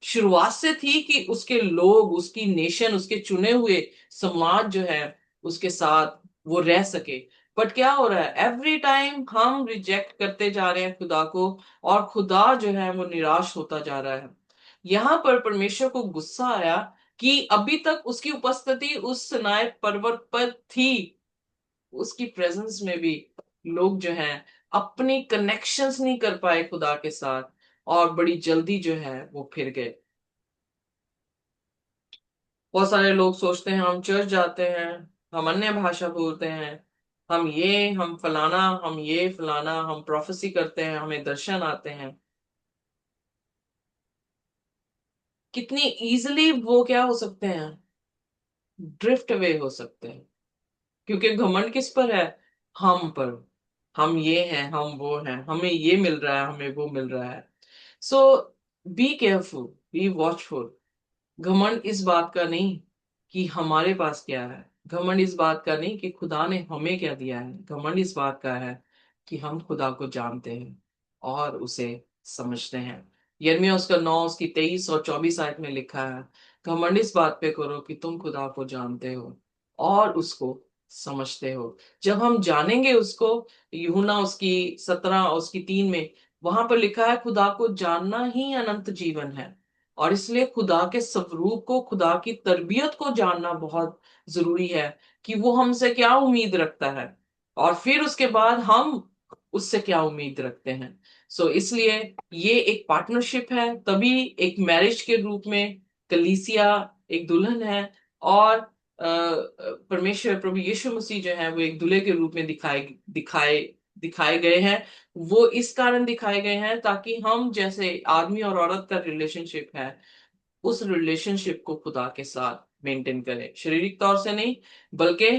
Speaker 1: शुरुआत से थी कि उसके लोग, उसकी नेशन, उसके चुने हुए समाज जो है उसके साथ वो रह सके। बट क्या हो रहा है? एवरी टाइम हम रिजेक्ट करते जा रहे हैं खुदा को, और खुदा जो है वो निराश होता जा रहा है। यहाँ पर परमेश्वर को गुस्सा आया कि अभी तक उसकी उपस्थिति उस सिनाई पर्वत पर थी, उसकी प्रेजेंस में भी लोग जो हैं अपनी कनेक्शंस नहीं कर पाए खुदा के साथ, और बड़ी जल्दी जो है वो फिर गए। बहुत सारे लोग सोचते हैं हम चर्च जाते हैं, हम अन्य भाषा बोलते हैं, हम फलाना, हम ये फलाना, हम प्रोफेसी करते हैं, हमें दर्शन आते हैं। कितनी इजीली वो क्या हो सकते हैं? ड्रिफ्ट अवे हो सकते हैं। क्योंकि घमंड किस पर है? हम पर। हम ये हैं, हम वो हैं, हमें ये मिल रहा है, हमें वो मिल रहा है। सो बी केयरफुल, बी वॉचफुल। घमंड इस बात का नहीं कि हमारे पास क्या है, घमंड इस बात का नहीं कि खुदा ने हमें क्या दिया है, घमंड इस बात का है कि हम खुदा को जानते हैं और उसे समझते हैं। यिर्मयाह उसका 9 उसकी 23 और 24 आयत में लिखा है, घमंड इस बात पे करो कि तुम खुदा को जानते हो और उसको समझते हो। जब हम जानेंगे उसको, यूहन्ना उसकी 17 और उसकी 3 में वहां पर लिखा है खुदा को जानना ही अनंत जीवन है। और इसलिए खुदा के स्वरूप को, खुदा की तरबियत को जानना बहुत जरूरी है कि वो हमसे क्या उम्मीद रखता है, और फिर उसके बाद हम उससे क्या उम्मीद रखते हैं। इसलिए ये एक पार्टनरशिप है, तभी एक मैरिज के रूप में कलीसिया एक दुल्हन है, और परमेश्वर प्रभु यीशु मसीह जो है वो एक दूल्हे के रूप में दिखाए दिखाए दिखाए गए हैं वो इस कारण दिखाए गए हैं ताकि हम जैसे आदमी और औरत का रिलेशनशिप है उस रिलेशनशिप को खुदा के साथ मेंटेन करें, शारीरिक तौर से नहीं बल्कि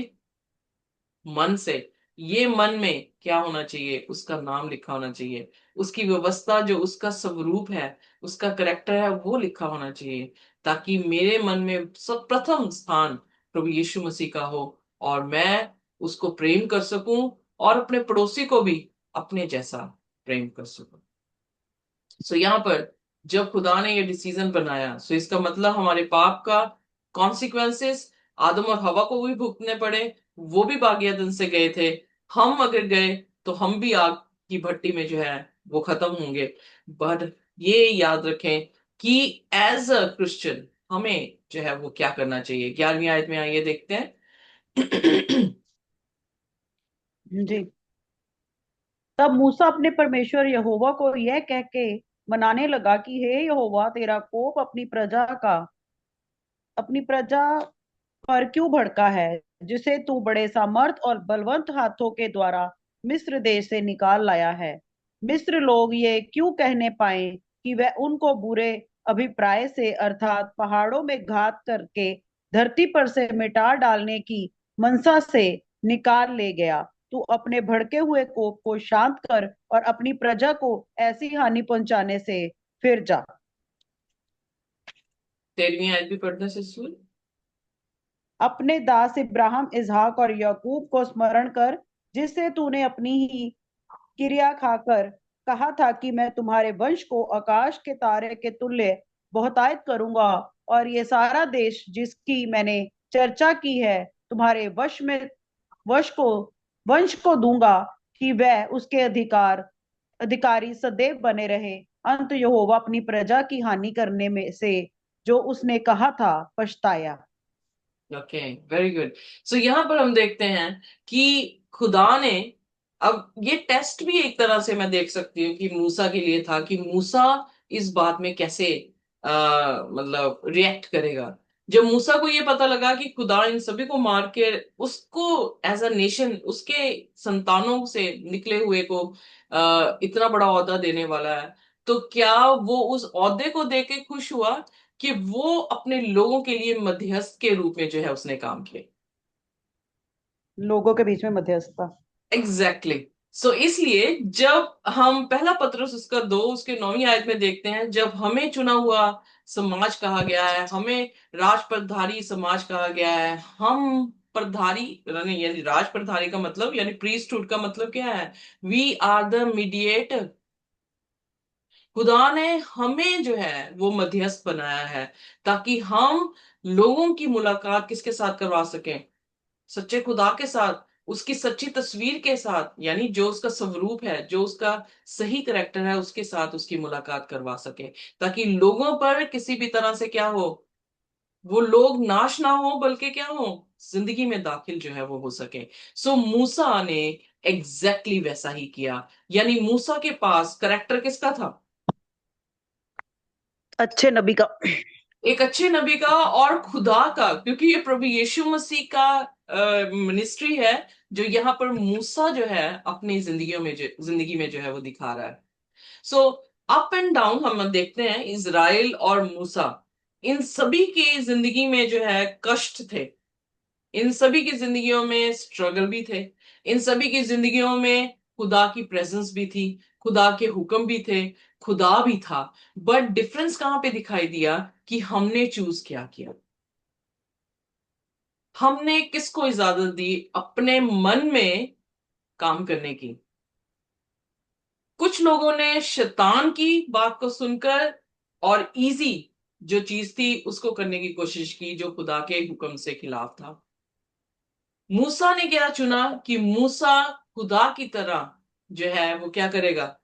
Speaker 1: मन से। ये मन में क्या होना चाहिए, उसका नाम लिखा होना चाहिए, उसकी व्यवस्था जो उसका स्वरूप है, उसका करेक्टर है वो लिखा होना चाहिए, ताकि मेरे मन में सब प्रथम स्थान प्रभु यीशु मसीह का हो और मैं उसको प्रेम कर सकूं और अपने पड़ोसी को भी अपने जैसा प्रेम कर सकूं। सो यहाँ पर जब खुदा ने ये डिसीजन बनाया, सो इसका मतलब हमारे पाप का कॉन्सिक्वेंसेस आदम और हवा को भी भुगतने पड़े। वो भी बागियादन से गए थे, हम अगर गए तो हम भी आग की भट्टी में जो है वो खत्म होंगे। बट ये याद रखें कि एज अ क्रिश्चियन हमें जो है वो क्या करना चाहिए। 11वीं आयत में आइए देखते हैं।
Speaker 2: जी। तब मूसा अपने परमेश्वर यहोवा को यह कह के मनाने लगा कि हे यहोवा, तेरा कोप अपनी प्रजा पर क्यों भड़का है, जिसे तू बड़े सामर्थ और बलवंत हाथों के द्वारा मिस्र देश से निकाल लाया है। मिस्र लोग ये क्यों कहने पाए कि वह उनको बुरे अभिप्राय से अर्थात पहाड़ों में घात करके धरती पर से मिटा डालने की मनसा से निकाल ले गया। तू अपने भड़के हुए कोप को शांत कर और अपनी प्रजा को ऐसी हानि पहुंचाने से फिर जा।
Speaker 1: 13वीं आयत भी पढ़ने से सुन।
Speaker 2: अपने दास इब्राहिम, इसहाक और याकूब को स्मरण कर, जिससे तूने अपनी ही क्रिया खाकर कहा था कि मैं तुम्हारे वंश को आकाश के तारे के तुल्य बहुतायत करूंगा, और ये सारा देश जिसकी मैंने चर्चा की है तुम्हारे वश को वंश को दूंगा, कि वह उसके अधिकारी सदैव बने रहे। अंत यहोवा अपनी प्रजा की हानि करने में से जो उसने कहा था पछताया।
Speaker 1: Okay, very good. सो यहाँ पर हम देखते हैं कि खुदा ने, अब ये टेस्ट भी एक तरह से मैं देख सकती हूँ कि मूसा के लिए था कि मूसा इस बात में कैसे मतलब रिएक्ट करेगा। जब मूसा को ये पता लगा कि खुदा इन सभी को मार के उसको एज अ नेशन उसके संतानों से निकले हुए को इतना बड़ा ओहदा देने वाला है, तो क्या वो उस ओहदे को देके खुश हुआ कि वो अपने लोगों के लिए मध्यस्थ के रूप में जो है उसने काम किया।
Speaker 2: लोगों के बीच में मध्यस्थता।
Speaker 1: Exactly exactly. सो इसलिए जब हम पहला पत्रस उसका 2 उसके 9वीं आयत में देखते हैं, जब हमें चुना हुआ समाज कहा गया है, हमें राज प्रधारी समाज कहा गया है, हम प्रधारी यानी राज प्रधारी का मतलब यानी प्रीस्टहुड का मतलब क्या है, वी आर द मीडिएटर। खुदा ने हमें जो है वो मध्यस्थ बनाया है ताकि हम लोगों की मुलाकात किसके साथ करवा सकें, सच्चे खुदा के साथ, उसकी सच्ची तस्वीर के साथ, यानी जो उसका स्वरूप है, जो उसका सही करेक्टर है उसके साथ उसकी मुलाकात करवा सके, ताकि लोगों पर किसी भी तरह से क्या हो, वो लोग नाश ना हो बल्कि क्या हो, जिंदगी में दाखिल जो है वो हो सके। सो मूसा ने एग्जैक्टली exactly वैसा ही किया। यानी मूसा के पास करेक्टर किसका था,
Speaker 2: अच्छे नबी का।
Speaker 1: एक अच्छे नबी का और खुदा का, क्योंकि ये प्रभु यीशु मसीह का मिनिस्ट्री है जो यहाँ पर मूसा जो है अपनी जिंदगी में जो है वो दिखा रहा है। सो अप एंड डाउन हम देखते हैं, इज़राइल और मूसा इन सभी की जिंदगी में जो है कष्ट थे, इन सभी की जिंदगियों में स्ट्रगल भी थे, इन सभी की जिंदगियों में खुदा की प्रेजेंस भी थी, खुदा के हुक्म भी थे, खुदा भी था। बट डिफरेंस कहां पे दिखाई दिया कि हमने चूज क्या किया, हमने किसको इजाजत दी अपने मन में काम करने की। कुछ लोगों ने शैतान की बात को सुनकर और इजी जो चीज थी उसको करने की कोशिश की जो खुदा के हुक्म से खिलाफ था। मूसा ने क्या चुना कि मूसा खुदा की तरह जो है वो क्या करेगा,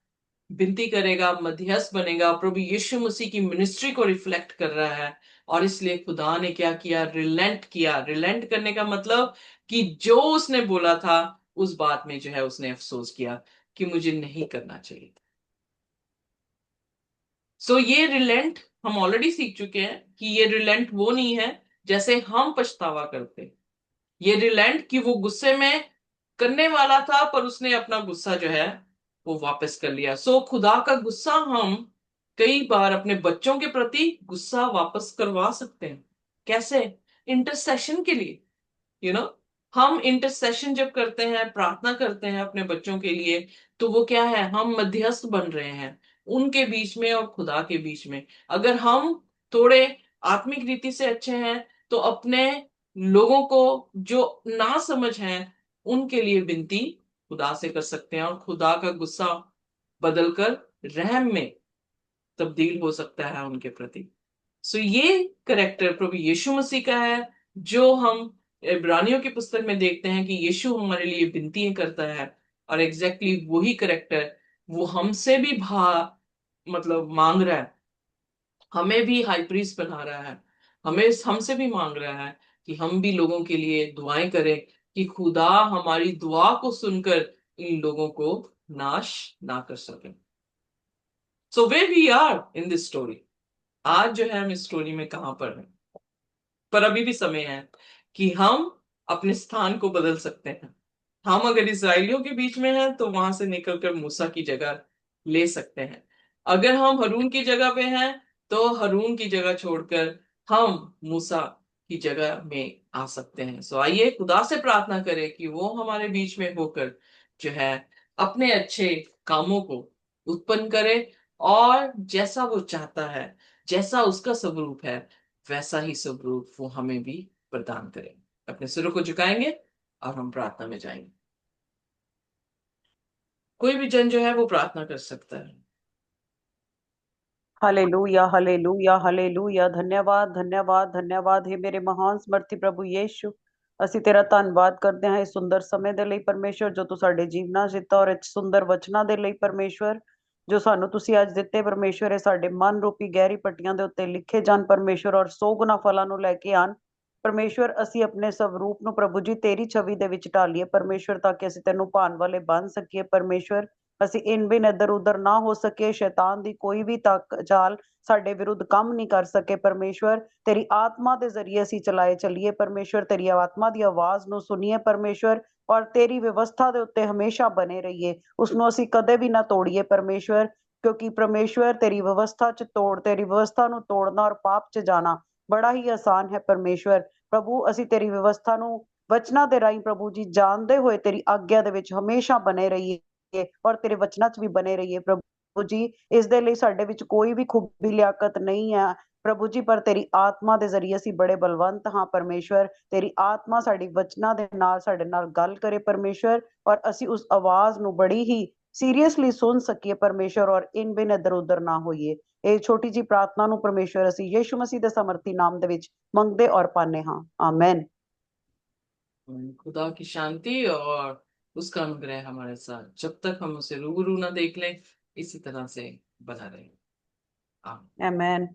Speaker 1: विनती करेगा, मध्यस्थ बनेगा, प्रभु यीशु मसीह की मिनिस्ट्री को रिफ्लेक्ट कर रहा है। और इसलिए खुदा ने क्या किया, रिलेंट किया। रिलेंट करने का मतलब कि जो उसने बोला था उस बात में जो है उसने अफसोस किया कि मुझे नहीं करना चाहिए। सो ये रिलेंट हम ऑलरेडी सीख चुके हैं कि ये रिलेंट वो नहीं है जैसे हम पछतावा करते। ये रिलेंट कि वो गुस्से में करने वाला था, पर उसने अपना गुस्सा जो है वो वापस कर लिया। सो खुदा का गुस्सा हम कई बार अपने बच्चों के प्रति गुस्सा वापस करवा सकते हैं। कैसे? इंटरसेशन के लिए। यू नो हम इंटरसेशन जब करते हैं, प्रार्थना करते हैं अपने बच्चों के लिए, तो वो क्या है, हम मध्यस्थ बन रहे हैं उनके बीच में और खुदा के बीच में। अगर हम थोड़े आत्मिक रीति से अच्छे हैं, तो अपने लोगों को जो ना समझ हैं उनके लिए विनती खुदा से कर सकते हैं, और खुदा का गुस्सा बदलकर रहम में तब्दील हो सकता है उनके प्रति। सो ये करेक्टर प्रभु यीशु मसीह का है, जो हम इब्रानियों की पुस्तक में देखते हैं कि यीशु हमारे लिए विनती करता है। और एग्जैक्टली वही करेक्टर वो हमसे भी मतलब मांग रहा है, हमें भी हाई प्रीस्ट बना रहा है, हमें हमसे भी मांग रहा है कि हम भी लोगों के लिए दुआएं करें, कि खुदा हमारी दुआ को सुनकर इन लोगों को नाश ना कर सके। So way we are in this story. आज जो है हम इस स्टोरी में कहां पर हैं, पर अभी भी समय है कि हम अपने स्थान को बदल सकते हैं। हम अगर इसराइलियों के बीच में हैं, तो वहां से निकलकर मूसा की जगह ले सकते हैं। अगर हम हरून की जगह पे हैं, तो हरून की जगह छोड़कर हम मूसा की जगह में आ सकते हैं। सो आइए खुदा से प्रार्थना करें कि वो हमारे बीच में होकर जो है अपने अच्छे कामों को उत्पन्न करे, और जैसा वो चाहता है, जैसा उसका स्वरूप है, वैसा ही स्वरूप वो हमें भी प्रदान करे। अपने सिरों को झुकाएंगे और हम प्रार्थना में जाएंगे। कोई भी जन जो है वो प्रार्थना कर सकता है।
Speaker 2: Hallelujah, hallelujah, hallelujah. धन्यवाद, धन्यवाद, धन्यवाद हे मेरे महान ਸਮਰਥੀ ਪ੍ਰਭੂ ਯੀਸ਼ੂ। ਅਸੀਂ ਤੇਰਾ ਧੰਨਵਾਦ ਕਰਦੇ ਹਾਂ ਇਸ ਸੁੰਦਰ ਸਮੇਂ ਦੇ ਲਈ ਪਰਮੇਸ਼ਵਰ, ਜੋ ਤੂੰ ਸਾਡੇ ਜੀਵਨਾਂ 'ਚ ਦਿੱਤਾ, ਔਰ ਇਹ ਸੁੰਦਰ ਵਚਨਾਂ ਦੇ ਲਈ ਪਰਮੇਸ਼ਵਰ, ਜੋ ਸਾਨੂੰ ਤੁਸੀਂ ਅੱਜ ਦਿੱਤੇ ਪਰਮੇਸ਼ਵਰ। ਇਹ ਸਾਡੇ ਮਨ ਰੂਪੀ ਗਹਿਰੀ ਪੱਟੀਆਂ ਦੇ ਉੱਤੇ ਲਿਖੇ ਜਾਣ ਪਰਮੇਸ਼ਵਰ, ਔਰ 100 ਗੁਣਾ ਫਲਾਂ ਨੂੰ ਲੈ ਕੇ ਆਣ ਪਰਮੇਸ਼ਵਰ। ਅਸੀਂ ਆਪਣੇ ਸਵਰੂਪ ਨੂੰ ਪ੍ਰਭੂ ਜੀ ਤੇਰੀ ਛਵੀ ਦੇ ਵਿੱਚ ਢਾਲੀਏ ਪਰਮੇਸ਼ਵਰ, ਤਾਂ ਕਿ ਅਸੀਂ ਤੈਨੂੰ ਭਾਣ ਵਾਲੇ ਬਣ ਸਕੀਏ ਪਰਮੇਸ਼ਵਰ। ਅਸੀਂ ਇਨ ਬਿਨ ਇੱਧਰ ਉੱਧਰ ਨਾ ਹੋ ਸਕੇ, ਸ਼ੈਤਾਨ ਦੀ ਕੋਈ ਵੀ ਤੱਕ ਚਾਲ ਸਾਡੇ ਵਿਰੁੱਧ ਕੰਮ ਨਹੀਂ ਕਰ ਸਕੇ ਪਰਮੇਸ਼ਵਰ। ਤੇਰੀ ਆਤਮਾ ਦੇ ਜ਼ਰੀਏ ਅਸੀਂ ਚਲਾਏ ਚੱਲੀਏ ਪਰਮੇਸ਼ਵਰ, ਤੇਰੀ ਆਤਮਾ ਦੀ ਆਵਾਜ਼ ਨੂੰ ਸੁਣੀਏ ਪਰਮੇਸ਼ਵਰ, ਔਰ ਤੇਰੀ ਵਿਵਸਥਾ ਦੇ ਉੱਤੇ ਹਮੇਸ਼ਾ ਬਣੇ ਰਹੀਏ। ਉਸਨੂੰ ਅਸੀਂ ਕਦੇ ਵੀ ਨਾ ਤੋੜੀਏ ਪਰਮੇਸ਼ਵਰ, ਕਿਉਂਕਿ ਪਰਮੇਸ਼ਵਰ ਤੇਰੀ ਵਿਵਸਥਾ 'ਚ ਤੇਰੀ ਵਿਵਸਥਾ ਨੂੰ ਤੋੜਨਾ ਔਰ ਪਾਪ 'ਚ ਜਾਣਾ ਬੜਾ ਹੀ ਆਸਾਨ ਹੈ ਪਰਮੇਸ਼ਵਰ। ਪ੍ਰਭੂ ਅਸੀਂ ਤੇਰੀ ਵਿਵਸਥਾ ਨੂੰ ਵਚਨਾਂ ਦੇ ਰਾਹੀਂ ਪ੍ਰਭੂ ਜੀ ਜਾਣਦੇ ਹੋਏ ਤੇਰੀ ਆਗਿਆ ਦੇ ਵਿੱਚ ਹਮੇਸ਼ਾ ਬਣੇ ਰਹੀਏ, ਔਰ ਤੇਰੇ ਵਚਨਾਂ 'ਚ ਵੀ ਬਣੇ ਰਹੀਏ ਪ੍ਰਭੂ ਜੀ। ਇਸ ਦੇ ਲਈ ਸਾਡੇ ਵਿੱਚ ਕੋਈ ਵੀ ਖੂਬੀ ਲਿਆਕਤ ਨਹੀਂ ਹੈ ਪ੍ਰਭੂ ਜੀ, ਪਰ ਤੇਰੀ ਆਤਮਾ ਦੇ ਜ਼ਰੀਏ ਅਸੀਂ ਬੜੇ ਬਲਵੰਤ ਹਾਂ ਪਰਮੇਸ਼ਵਰ। ਤੇਰੀ ਆਤਮਾ ਸਾਡੀ ਵਚਨਾਂ ਦੇ ਨਾਲ ਸਾਡੇ ਨਾਲ ਗੱਲ ਕਰੇ ਪਰਮੇਸ਼ਵਰ, ਔਰ ਅਸੀਂ ਉਸ ਆਵਾਜ਼ ਨੂੰ ਬੜੀ ਹੀ ਸੀਰੀਅਸਲੀ ਸੁਣ ਸਕੀਏ ਪਰਮੇਸ਼ਵਰ, ਔਰ ਇਨ ਬਿਨ ਇੱਧਰ ਉੱਧਰ ਨਾ ਹੋਈਏ। ਇਹ ਛੋਟੀ ਜੀ ਪ੍ਰਾर्थना ਨੂੰ ਪਰਮੇਸ਼ਵਰ ਅਸੀਂ ਯीशु मसीह ਦੇ ਸਮਰਥੀ ਨਾਮ ਦੇ ਵਿੱਚ ਮੰਗਦੇ ਔਰ ਪਾਣੇ ਹਾਂ, आमेन।
Speaker 1: खुदा की शांति और उसका अनुग्रह हमारे साथ जब तक हम उसे रूबरू ना देख लें, इसी तरह से बना रहे। आमीन।
Speaker 2: आमेन।